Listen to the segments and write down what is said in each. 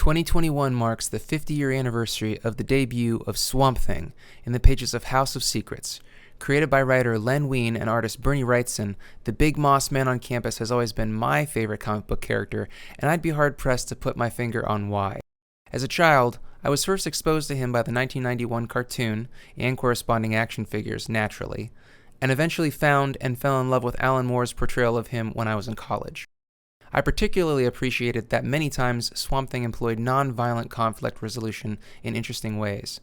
2021 marks the 50-year anniversary of the debut of Swamp Thing in the pages of House of Secrets. Created by writer Len Wein and artist Bernie Wrightson, the Big Moss Man on campus has always been my favorite comic book character, and I'd be hard-pressed to put my finger on why. As a child, I was first exposed to him by the 1991 cartoon and corresponding action figures, naturally, and eventually found and fell in love with Alan Moore's portrayal of him when I was in college. I particularly appreciated that many times Swamp Thing employed non-violent conflict resolution in interesting ways.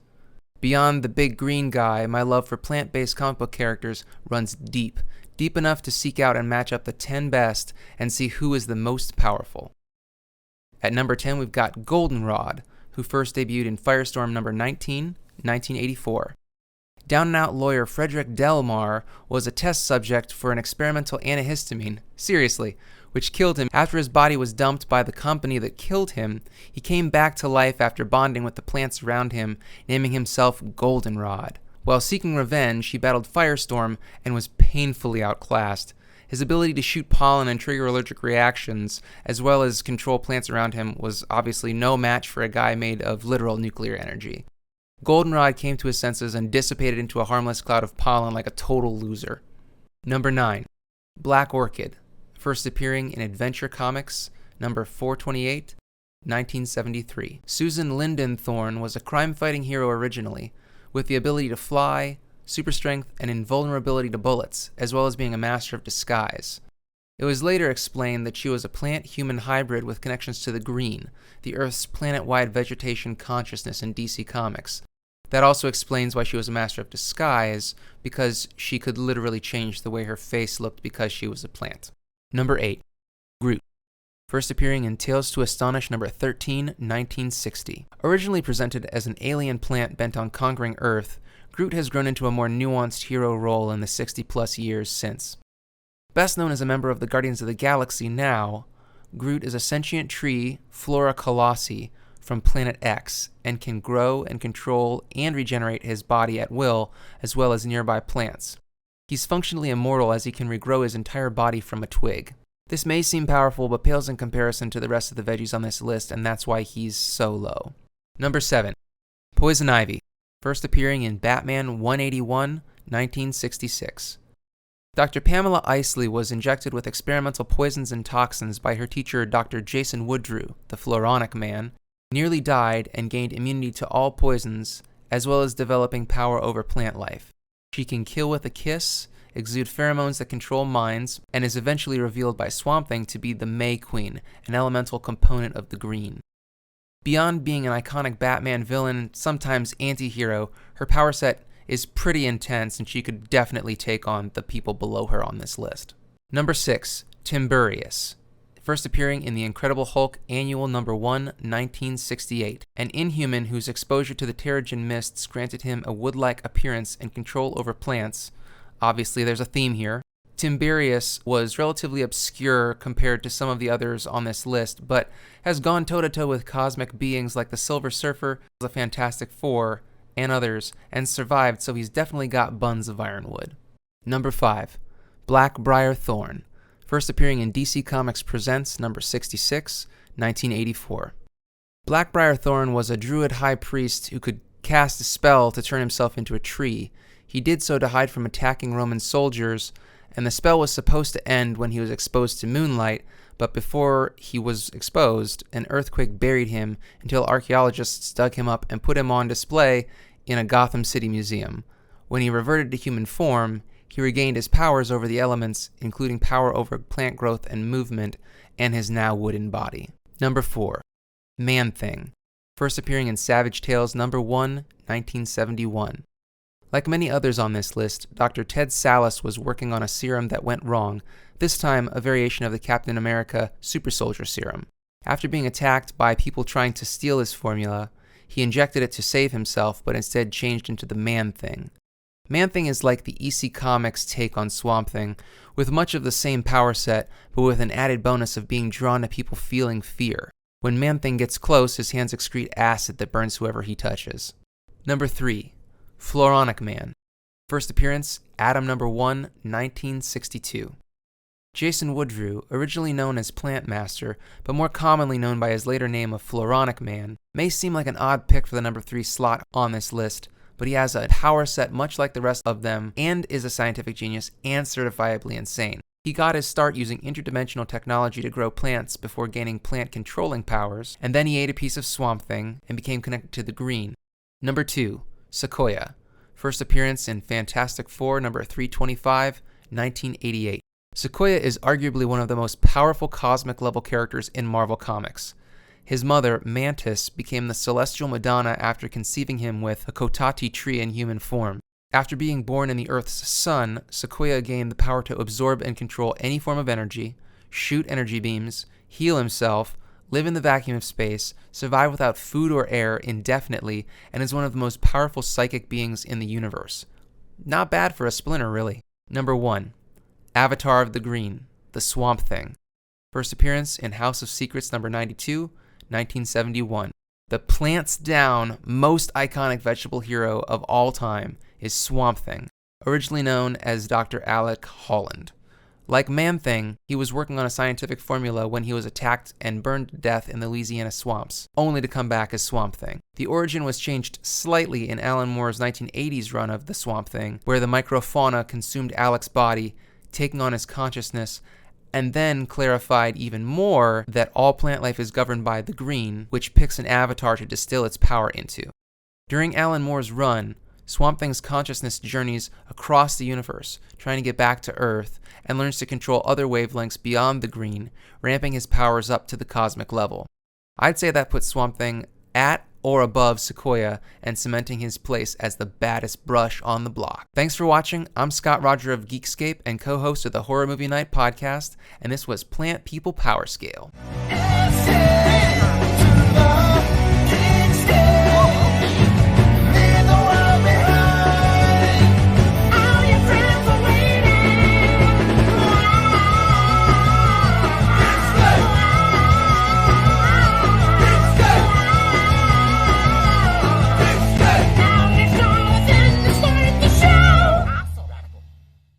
Beyond the big green guy, my love for plant-based comic book characters runs deep enough to seek out and match up the 10 best and see who is the most powerful. At number 10, we've got Goldenrod, who first debuted in Firestorm number 19, 1984. Down-and-out lawyer Frederick Delmar was a test subject for an experimental antihistamine, seriously, which killed him. After his body was dumped by the company that killed him, he came back to life after bonding with the plants around him, naming himself Goldenrod. While seeking revenge, he battled Firestorm and was painfully outclassed. His ability to shoot pollen and trigger allergic reactions, as well as control plants around him, was obviously no match for a guy made of literal nuclear energy. Goldenrod came to his senses and dissipated into a harmless cloud of pollen like a total loser. Number 9. Black Orchid, first appearing in Adventure Comics, number 428, 1973. Susan Linden Thorn was a crime-fighting hero originally, with the ability to fly, super strength, and invulnerability to bullets, as well as being a master of disguise. It was later explained that she was a plant-human hybrid with connections to the Green, the Earth's planet-wide vegetation consciousness in DC Comics. That also explains why she was a master of disguise, because she could literally change the way her face looked because she was a plant. Number 8. Groot, first appearing in Tales to Astonish number 13, 1960. Originally presented as an alien plant bent on conquering Earth, Groot has grown into a more nuanced hero role in the 60-plus years since. Best known as a member of the Guardians of the Galaxy now, Groot is a sentient tree, Flora Colossi, from Planet X, and can grow and control and regenerate his body at will, as well as nearby plants. He's functionally immortal as he can regrow his entire body from a twig. This may seem powerful, but pales in comparison to the rest of the veggies on this list, and that's why he's so low. Number 7. Poison Ivy, first appearing in Batman 181, 1966. Dr. Pamela Isley was injected with experimental poisons and toxins by her teacher Dr. Jason Woodrue, the Floronic Man, nearly died and gained immunity to all poisons, as well as developing power over plant life. She can kill with a kiss, exude pheromones that control minds, and is eventually revealed by Swamp Thing to be the May Queen, an elemental component of the Green. Beyond being an iconic Batman villain, sometimes anti-hero, her power set is pretty intense, and she could definitely take on the people below her on this list. Number 6. Timberius, first appearing in The Incredible Hulk Annual Number 1, 1968, an inhuman whose exposure to the Terrigen mists granted him a wood-like appearance and control over plants. Obviously, there's a theme here. Timberius was relatively obscure compared to some of the others on this list, but has gone toe-to-toe with cosmic beings like the Silver Surfer, the Fantastic Four, and others, and survived, so he's definitely got buns of ironwood. Number 5. Blackbriar Thorn, first appearing in DC Comics Presents number 66, 1984. Blackbriar Thorn was a druid high priest who could cast a spell to turn himself into a tree. He did so to hide from attacking Roman soldiers, and the spell was supposed to end when he was exposed to moonlight, but before he was exposed, an earthquake buried him until archaeologists dug him up and put him on display in a Gotham City museum. When he reverted to human form, he regained his powers over the elements, including power over plant growth and movement, and his now wooden body. Number 4. Man-Thing, first appearing in Savage Tales number 1, 1971. Like many others on this list, Dr. Ted Salas was working on a serum that went wrong, this time a variation of the Captain America Super Soldier Serum. After being attacked by people trying to steal his formula, he injected it to save himself, but instead changed into the Man-Thing. Man-Thing is like the EC Comics take on Swamp Thing, with much of the same power set, but with an added bonus of being drawn to people feeling fear. When Man-Thing gets close, his hands excrete acid that burns whoever he touches. Number 3. Floronic Man, first appearance, Adam number 1, 1962. Jason Woodrue, originally known as Plant Master, but more commonly known by his later name of Floronic Man, may seem like an odd pick for the number 3 slot on this list, but he has a power set much like the rest of them and is a scientific genius and certifiably insane. He got his start using interdimensional technology to grow plants before gaining plant controlling powers, and then he ate a piece of Swamp Thing and became connected to the green. Number 2, Sequoia. First appearance in Fantastic Four number 325, 1988. Sequoia is arguably one of the most powerful cosmic-level characters in Marvel Comics. His mother, Mantis, became the Celestial Madonna after conceiving him with a Kotati tree in human form. After being born in the Earth's sun, Sequoia gained the power to absorb and control any form of energy, shoot energy beams, heal himself, live in the vacuum of space, survive without food or air indefinitely, and is one of the most powerful psychic beings in the universe. Not bad for a splinter, really. Number 1. Avatar of the Green, the Swamp Thing. First appearance in House of Secrets number 92, 1971. The plants down, most iconic vegetable hero of all time is Swamp Thing, originally known as Dr. Alec Holland. Like Man-Thing, he was working on a scientific formula when he was attacked and burned to death in the Louisiana swamps, only to come back as Swamp Thing. The origin was changed slightly in Alan Moore's 1980s run of the Swamp Thing, where the microfauna consumed Alec's body, taking on his consciousness, and then clarified even more that all plant life is governed by the green, which picks an avatar to distill its power into. During Alan Moore's run, Swamp Thing's consciousness journeys across the universe, trying to get back to Earth, and learns to control other wavelengths beyond the green, ramping his powers up to the cosmic level. I'd say that puts Swamp Thing at or above Sequoia and cementing his place as the baddest brush on the block. Thanks for watching. I'm Scott Roger of Geekscape and co-host of the Horror Movie Night podcast, and this was Plant People Powerscale.